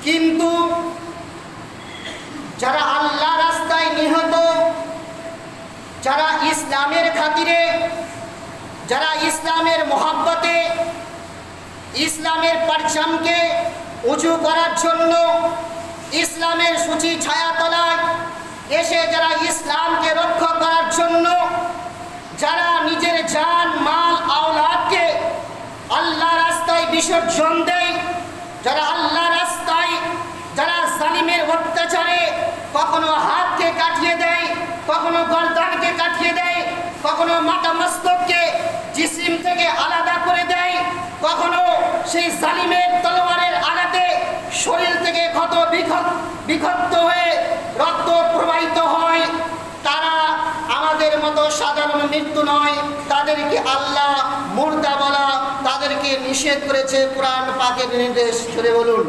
কিন্তু যারা আল্লাহ রাস্তায় নিহত, যারা ইসলামের খাতিরে, যারা ইসলামের মহব্বতে ইসলামের পরচমকে উঁচু করার জন্য ইসলামের সূচি ছায়াতলায় এসে যারা ইসলামকে রক্ষা করার জন্য যারা নিজের জান মাল আওলাদকে আল্লাহ রাস্তায় বিসর্জন দেয়, যারা আল্লাহ রাস্তায় যারা জালিমের অত্যাচারে কখনো হাতকে কাটিয়ে দেয়, কখনো গর্দানকে কাটিয়ে দেয়, কখনো মাথা মস্তককে জিসিম থেকে আলাদা করে দেয়, কখনো সেই জালিমের তলোয়ারের আঘাতে শরীর থেকে ক্ষত বিক্ষত হয়ে রক্ত প্রবাহিত হয়, তারা আমাদের মতো সাধারণ মৃত্যু নয়, তাদেরকে আল্লাহ মুর্দা বলা, তাদেরকে নিষেধ করেছে কোরআন পাকের নির্দেশ। করে বলুন।